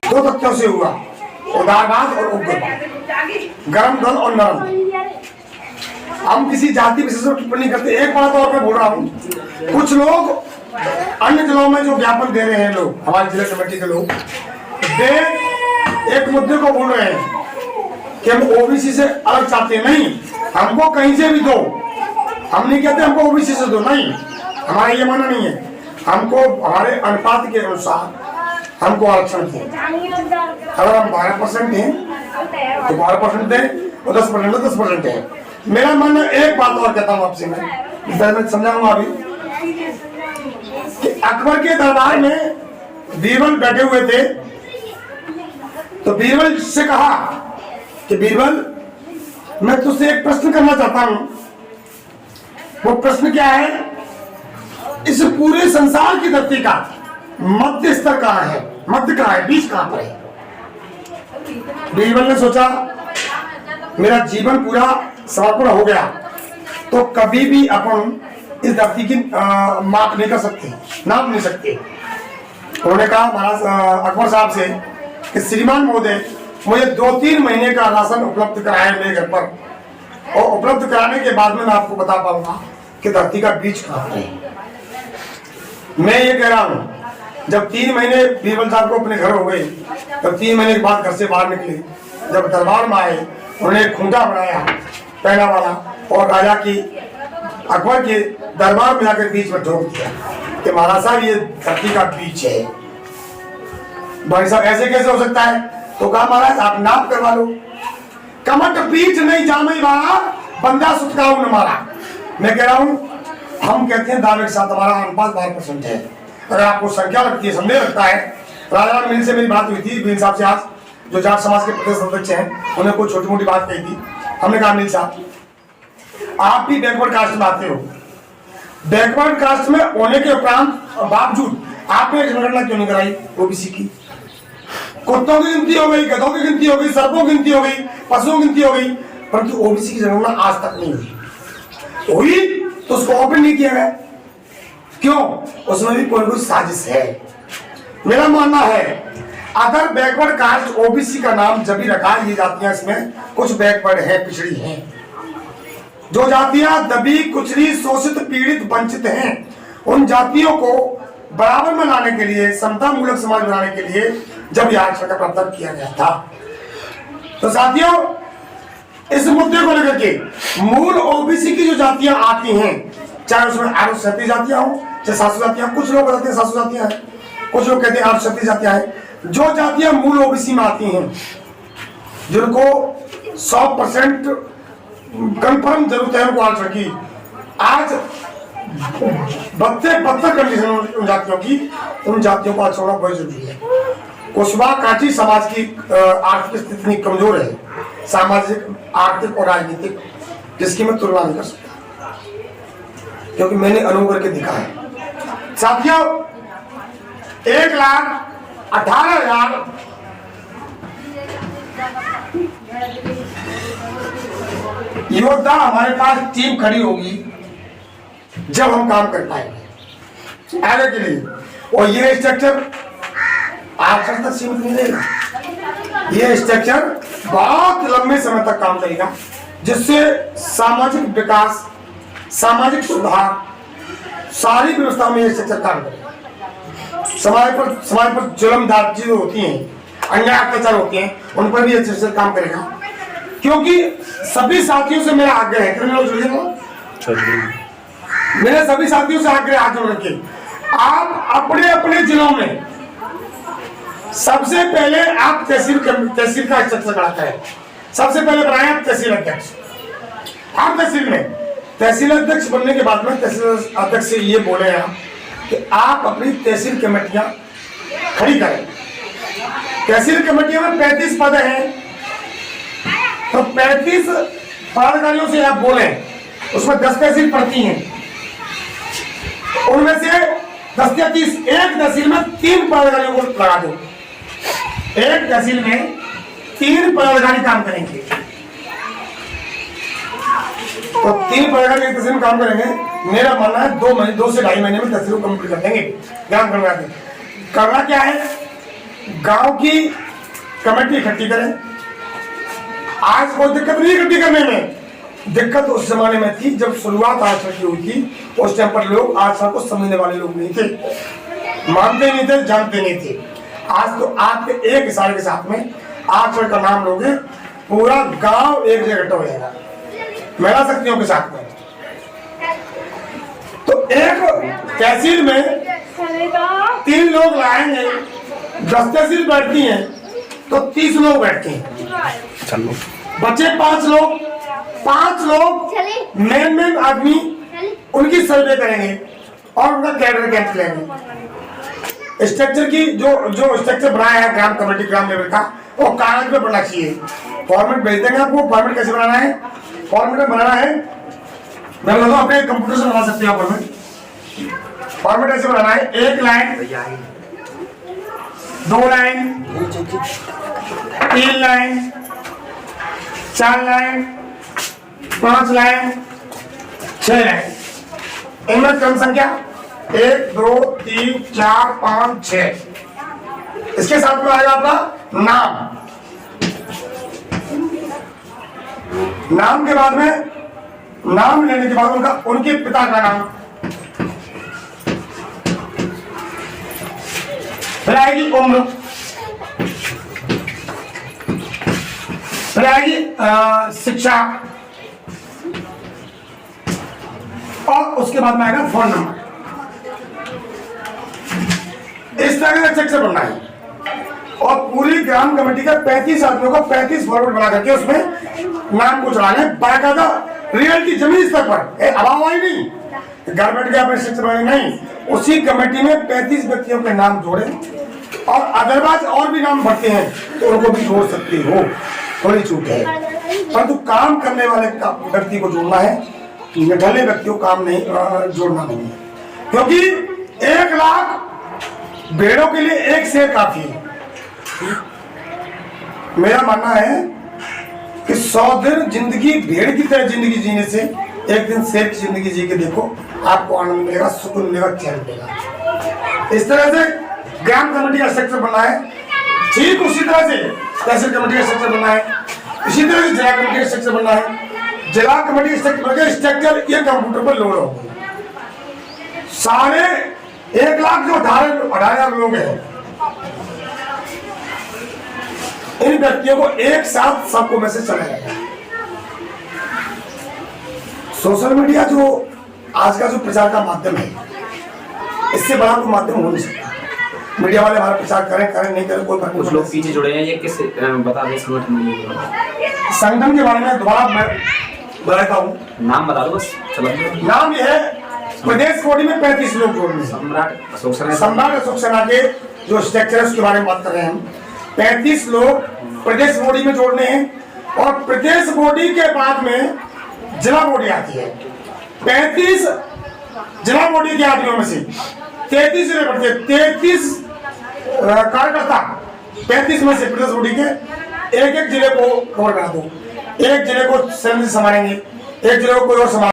दो तथ्यों से हुआ, उदारवाद और उग्रवाद, गरम दल और नरम। हम किसी जाति विशेष पर टिप्पणी करते। एक बात और मैं बोल रहा हूँ, कुछ लोग अन्य जिलों में जो ज्ञापन दे रहे हैं, लोग हमारे जिला कमेटी के लोग, वे एक मुद्दे को बोल रहे हैं कि हम ओबीसी से अलग चाहते हैं। नहीं, हमको कहीं से भी दो, हम नहीं कहते हमको ओबीसी से दो, नहीं, हमारा ये मानना नहीं है। हमको हमारे अनुपात के अनुसार हमको आरक्षण दे। अगर हम 12% हैं तो 12% दें और 10% तो 10% है। मेरा मानना, एक बात और कहता हूँ आपसे, मैं समझाऊंगा अभी कि अकबर के दरबार में बीरबल बैठे हुए थे, तो बीरबल से कहा कि बीरबल, मैं तुझसे एक प्रश्न करना चाहता हूं। वो प्रश्न क्या है? इस पूरे संसार की धरती का मध्य स्तर कहां है, मध्य कहां है, बीच कहां पर है? बीरबल ने सोचा मेरा जीवन पूरा समर्पण हो गया तो कभी भी अपन इस धरती की माप नहीं कर सकते, नाप नहीं सकते। उन्होंने कहा महाराज अकबर साहब से कि श्रीमान महोदय, मुझे 2-3 महीने का राशन उपलब्ध कराया मेरे घर पर, और उपलब्ध कराने के बाद में मैं आपको बता पाऊंगा कि धरती का बीज कहां है। मैं ये कह रहा हूं, जब 3 महीने बीरबल साहब को अपने घर हो गए, तब 3 महीने के बाद घर से बाहर निकले, जब दरबार में आए, उन्होंने एक खूंटा बनाया पहना वाला, और राजा की अकबर के दरबार में जाकर बीच में ठोक दिया कि महाराज साहब ये धरती का बीज है। भाई साहब ऐसे कैसे हो सकता है? तो कहा महाराज आप नाप करवा लो। कमट बीज नहीं जामे वाला, बंदा सुटकाऊ न मारा। मैं कह रहा हूं, हम कहते हैं दावे के साथ हमारा अनुपात 12% है। अगर आपको संख्या लगती है, संदेह लगता है, राजा मिल से मेरी बात हुई थी, मिल साहब से, आज जो जाट समाज के प्रदेश अध्यक्ष हैं, उन्हें कोई छोटी मोटी बात कही थी। हमने कहा मिल साहब, आप भी बैकवर्ड कास्ट में आते हो, बैकवर्ड कास्ट में होने के उपरांत बावजूद आपने एक जनगणना क्यों नहीं कराई ओबीसी की? कुत्तों की गिनती हो गई, गधों की गिनती हो गई, सर्पों की गिनती हो गई, पशुओं की गिनती हो गई, परंतु ओबीसी की जनगणना आज तक नहीं हुई तो उसको ओपन नहीं किया गया। क्यों? उसमें भी कोई साजिश है। मेरा मानना है, अगर बैकवर्ड कास्ट ओबीसी का नाम जब भी रखा, ये जातियां इसमें कुछ बैकवर्ड है, पिछड़ी हैं। जो जातियां दबी, कुचली, शोषित, पीड़ित, वंचित हैं, उन जातियों को बराबर में लाने के लिए, समता मूलक समाज बनाने के लिए जब यह आरक्षण का प्रावधान किया गया था। तो साथियों, इस मुद्दे को लेकर के मूल ओबीसी की जो जातियां आती हैं, चाहे उसमें 837 जातियां हो, चाहे 700 जातियां, कुछ लोग बताते हैं 700 जातियां हैं, कुछ लोग कहते हैं 837 जातियां हैं। जो जातियां मूल ओबीसी में आती हैं, जिनको 100% कंफर्म जरूरत है उनको आरक्षण की, आज 72 कंडीशन उन जातियों की, उन जातियों को आरक्षण बहुत जरूरी है। कुशवाहा काठी समाज की आर्थिक स्थिति इतनी कमजोर है, सामाजिक, आर्थिक और राजनीतिक, जिसकी मैं तुलना नहीं कर सकता, क्योंकक्योंकि मैंने अनुभव करके दिखा है। साथियों, 1,18,000 योद्धा हमारे पास टीम खड़ी होगी जब हम काम कर पाएंगे आगे के लिए। और ये स्ट्रक्चर आरक्षण तक सीमित नहीं रहेगा, ये स्ट्रक्चर बहुत लंबे समय तक काम करेगा, जिससे सामाजिक विकास, सामाजिक सुधार, सारी व्यवस्था में ये स्ट्रक्चर काम करेगा। समाज पर जुल्मदार चीजें होती हैं, अन्याय अत्याचार होती हैं, उन पर भी ये स्ट्रक्चर काम करेगा। क्योंकि सभी साथियों से मेरा आग्रह है, मेरे सभी साथियों से आग्रह हाथ जोड़ रखिए, आप अपने अपने जिलों में सबसे पहले आप तहसील का स्ट्रक्चर खड़ा करें। सबसे पहले बनाए आप तहसील अध्यक्ष। आप तहसील में तहसील अध्यक्ष बनने के बाद में तहसील अध्यक्ष से ये बोले हैं कि आप अपनी तहसील कमेटियां खड़ी करें। तहसील कमेटियों में 35 पद हैं, तो 35 पदाधिकारियों से आप बोले, उसमें 10 तहसील पड़ती हैं, उनमें से 10 या 30 एक तहसील में 3 पदाधिकारियों को लगा दो। एक तहसील में 3 पदाधिकारी काम करेंगे, तो 3 पदाधिकारी एक तहसील में काम करेंगे। मेरा मानना है 2 से 2.5 महीने में तहसील को कंप्लीट कर देंगे। ध्यान करना क्या है, गांव की कमेटी इकट्ठी करें। आज कोई दिक्कत नहीं इकट्ठी करने में, दिक्कत उस जमाने में थी जब शुरुआत आरक्षण की हुई थी। उस टाइम पर लोग आरक्षण को समझने वाले लोग नहीं थे, मानते नहीं थे, जानते नहीं थे। आज तो आपके एक इशारे के साथ में आरक्षण का नाम लोगे, पूरा गांव एक जगह इकट्ठा हो जाएगा महिला शक्तियों के साथ में। तो एक तहसील में 3 लोग लाएंगे, 10 तहसील बैठती हैं तो 30 लोग बैठते हैं, बचे 5 लोग। 5 लोग मेन आदमी उनकी सर्वे करेंगे और उनका कैडर कैंप लेंगे। स्ट्रक्चर की जो स्ट्रक्चर बनाया है ग्राम कमेटी ग्राम लेवल का, वो कागज पे बनना चाहिए। फॉर्मेट भेज देंगे आपको। फॉर्मेट कैसे बनाना है? फॉर्मेट में बनाना है, मैं बता अपने कंप्यूटर से बना सकते हैं। फॉर्मेट ऐसे बनाना है, 1 line, 2 line, 3 line, 4 line, 5 line, 6 line. इनमें क्रम संख्या 1 2 3 4 5 6। इसके साथ में आएगा आपका नाम। नाम के बाद में, नाम लेने के बाद उनके पिता का नाम, फिर आएगी उम्र, फिर आएगी शिक्षा, और उसके बाद में आएगा फोन नंबर। इस तरह का स्ट्रक्चर बनना है। और पूरी ग्राम कमेटी का 35 आदमियों का 35 फॉर्मेट बना करके उसमें नाम को चढ़ाना है बाकायदा, रियलिटी जमीन स्तर पर, अभाव आई नहीं, घर बैठ के आपने स्ट्रक्चर बनाए नहीं। उसी कमेटी में 35 व्यक्तियों के नाम जोड़े, और अदरवाइज और भी नाम बढ़ते हैं तो उनको भी जोड़ सकते हो, थोड़ी छूट है। परंतु काम करने वाले व्यक्ति को जोड़ना है, निठल्ले व्यक्ति को काम नहीं जोड़ना नहीं है। क्योंकि 1 लाख भेड़ों के लिए 1 शेर काफी है। मेरा मानना है कि 100 दिन जिंदगी भेड़ की तरह जिंदगी जीने से 1 दिन शेर की जिंदगी जी के देखो, आपको आनंद मिलेगा, सुकून मिलेगा, चैन मिलेगा। इस तरह से ग्राम कमेटी का स्ट्रक्चर बनना है। ठीक उसी तरह से तहसील कमेटी का स्ट्रक्चर बनना है, इसी तरह से जिला कमेटी का स्ट्रक्चर बनना है। जिला कमेटी स्ट्रक्चर ये कंप्यूटर पर लोड होगा। सारे 1 लाख जो 18,000 लोग हैं, इन व्यक्तियों को एक साथ सबको मैसेज चला जाएगा। सोशल मीडिया जो आज का जो प्रचार का माध्यम है, इससे बड़ा कोई माध्यम हो नहीं सकता। मीडिया वाले हमारा प्रचार करें नहीं करें कोई फर्क नहीं। कुछ लोग पीछे जुड़े हैं, ये किस बता दें संगठन के बारे में दोबारा मैं बताता हूँ। नाम बता दो बस। चलो नाम ये है, प्रदेश बॉडी में 35 लोग जोड़ने। सम्राट अशोक सेना के जो स्ट्रक्चर है उसके बारे में बात कर रहे हैं हम। 35 लोग प्रदेश बॉडी में जोड़ने हैं, और प्रदेश बॉडी के बाद में जिला बॉडी आती है। 35 जिला बॉडी के आदमियों में से 33 जिले पड़ते हैं, 33 कार्यकर्ता 35 में से प्रदेश बॉडी के एक जिले को कवर करा दो। एक जिले को संभालेंगे, एक जिले को कोई और संभाल